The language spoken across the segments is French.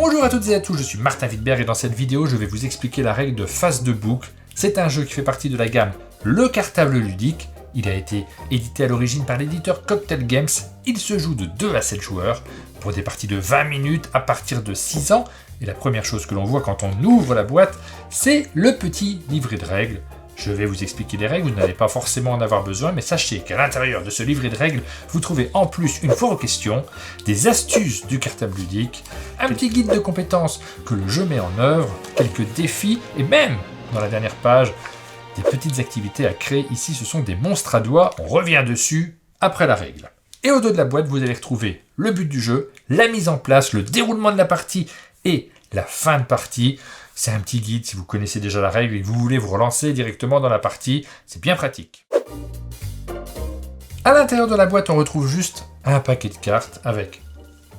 Bonjour à toutes et à tous, je suis Martin Wittberg et dans cette vidéo, je vais vous expliquer la règle de Face de Bouc. C'est un jeu qui fait partie de la gamme Le Cartable Ludique. Il a été édité à l'origine par l'éditeur Cocktail Games. Il se joue de 2 à 7 joueurs pour des parties de 20 minutes à partir de 6 ans. Et la première chose que l'on voit quand on ouvre la boîte, c'est le petit livret de règles. Je vais vous expliquer les règles, vous n'allez pas forcément en avoir besoin, mais sachez qu'à l'intérieur de ce livret de règles, vous trouvez en plus une foire aux questions, des astuces du cartable ludique, un petit guide de compétences que le jeu met en œuvre, quelques défis, et même, dans la dernière page, des petites activités à créer. Ici, ce sont des monstres à doigts, on revient dessus après la règle. Et au dos de la boîte, vous allez retrouver le but du jeu, la mise en place, le déroulement de la partie et la fin de partie. C'est un petit guide si vous connaissez déjà la règle et que vous voulez vous relancer directement dans la partie. C'est bien pratique. À l'intérieur de la boîte, on retrouve juste un paquet de cartes avec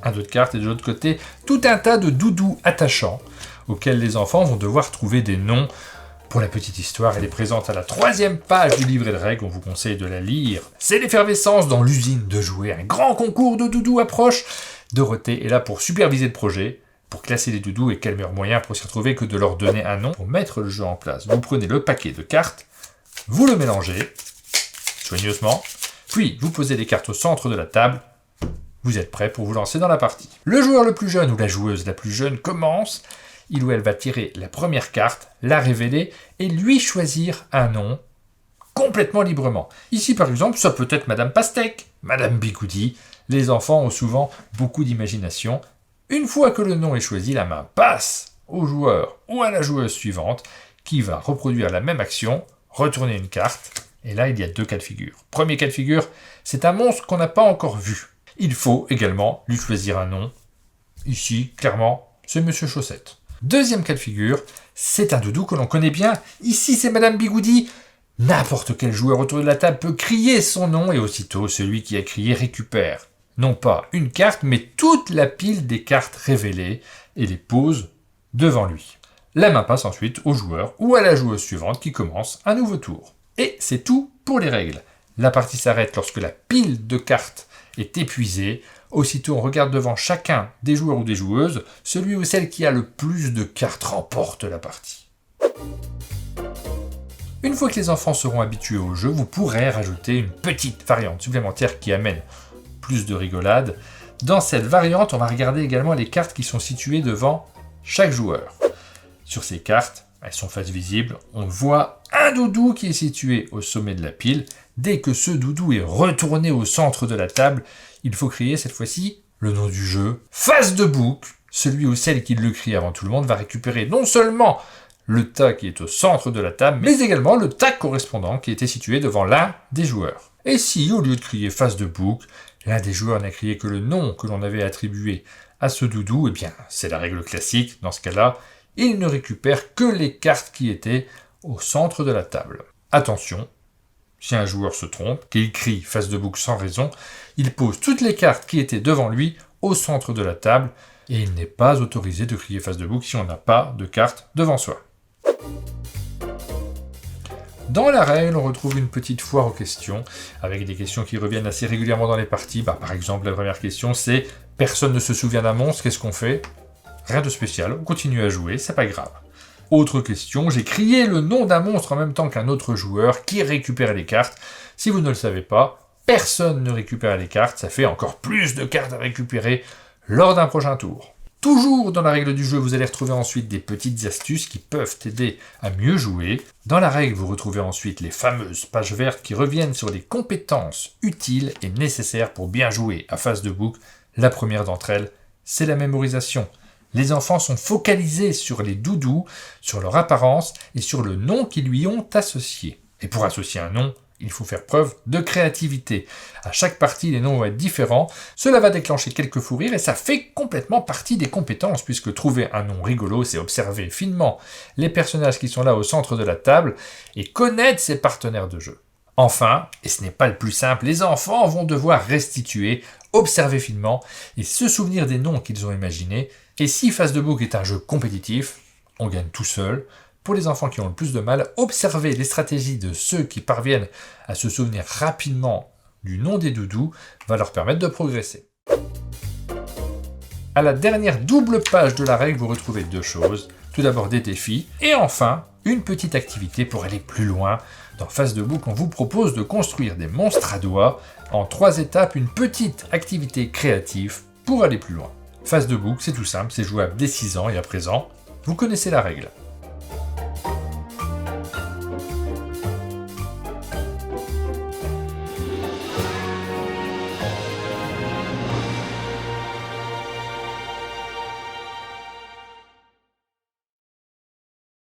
un dos de cartes et de l'autre côté, tout un tas de doudous attachants auxquels les enfants vont devoir trouver des noms. Pour la petite histoire, elle est présente à la 3e page du livret de règles. On vous conseille de la lire. C'est l'effervescence dans l'usine de jouets. Un grand concours de doudous approche. Dorothée est là pour superviser le projet. Pour classer les doudous, et quel meilleur moyen pour s'y retrouver que de leur donner un nom. Pour mettre le jeu en place, vous prenez le paquet de cartes, vous le mélangez soigneusement, puis vous posez les cartes au centre de la table. Vous êtes prêt pour vous lancer dans la partie. Le joueur le plus jeune ou la joueuse la plus jeune commence. Il ou elle va tirer la première carte, la révéler et lui choisir un nom complètement librement. Ici par exemple, ça peut être Madame Pastèque, Madame Bigoudi. Les enfants ont souvent beaucoup d'imagination. Une fois que le nom est choisi, la main passe au joueur ou à la joueuse suivante qui va reproduire la même action, retourner une carte. Et là, il y a 2 cas de figure. Premier cas de figure, c'est un monstre qu'on n'a pas encore vu. Il faut également lui choisir un nom. Ici, clairement, c'est Monsieur Chaussette. Deuxième cas de figure, c'est un doudou que l'on connaît bien. Ici, c'est Madame Bigoudi. N'importe quel joueur autour de la table peut crier son nom et aussitôt, celui qui a crié récupère. Non pas une carte, mais toute la pile des cartes révélées et les pose devant lui. La main passe ensuite au joueur ou à la joueuse suivante qui commence un nouveau tour. Et c'est tout pour les règles. La partie s'arrête lorsque la pile de cartes est épuisée. Aussitôt, on regarde devant chacun des joueurs ou des joueuses. Celui ou celle qui a le plus de cartes remporte la partie. Une fois que les enfants seront habitués au jeu, vous pourrez rajouter une petite variante supplémentaire qui amène plus de rigolade. Dans cette variante, on va regarder également les cartes qui sont situées devant chaque joueur. Sur ces cartes, elles sont face visible, on voit un doudou qui est situé au sommet de la pile. Dès que ce doudou est retourné au centre de la table, il faut crier cette fois-ci le nom du jeu. Face de Bouc, celui ou celle qui le crie avant tout le monde va récupérer non seulement le tas qui est au centre de la table, mais également le tas correspondant qui était situé devant l'un des joueurs. Et si, au lieu de crier Face de Bouc, l'un des joueurs n'a crié que le nom que l'on avait attribué à ce doudou, eh bien, c'est la règle classique. Dans ce cas-là, il ne récupère que les cartes qui étaient au centre de la table. Attention, si un joueur se trompe, qu'il crie Face de Bouc sans raison, il pose toutes les cartes qui étaient devant lui au centre de la table et il n'est pas autorisé de crier Face de Bouc si on n'a pas de cartes devant soi. Dans la règle, on retrouve une petite foire aux questions, avec des questions qui reviennent assez régulièrement dans les parties. Par exemple, la première question, c'est « Personne ne se souvient d'un monstre, qu'est-ce qu'on fait ?» Rien de spécial, on continue à jouer, c'est pas grave. Autre question, j'ai crié le nom d'un monstre en même temps qu'un autre joueur qui récupère les cartes. Si vous ne le savez pas, personne ne récupère les cartes, ça fait encore plus de cartes à récupérer lors d'un prochain tour. Toujours dans la règle du jeu, vous allez retrouver ensuite des petites astuces qui peuvent aider à mieux jouer. Dans la règle, vous retrouvez ensuite les fameuses pages vertes qui reviennent sur les compétences utiles et nécessaires pour bien jouer à Face de Bouc. La première d'entre elles, c'est la mémorisation. Les enfants sont focalisés sur les doudous, sur leur apparence et sur le nom qu'ils lui ont associé. Et pour associer un nom, il faut faire preuve de créativité. À chaque partie, les noms vont être différents. Cela va déclencher quelques fous rires et ça fait complètement partie des compétences puisque trouver un nom rigolo, c'est observer finement les personnages qui sont là au centre de la table et connaître ses partenaires de jeu. Enfin, et ce n'est pas le plus simple, les enfants vont devoir restituer, observer finement et se souvenir des noms qu'ils ont imaginés. Et si Face de Bouc est un jeu compétitif, on gagne tout seul. Pour les enfants qui ont le plus de mal, observer les stratégies de ceux qui parviennent à se souvenir rapidement du nom des doudous va leur permettre de progresser. À la dernière double page de la règle, vous retrouvez deux choses. Tout d'abord des défis, et enfin, une petite activité pour aller plus loin. Dans Face de Bouc, on vous propose de construire des monstres à doigts. En 3 étapes, une petite activité créative pour aller plus loin. Face de Bouc, c'est tout simple, c'est jouable dès 6 ans et à présent, vous connaissez la règle.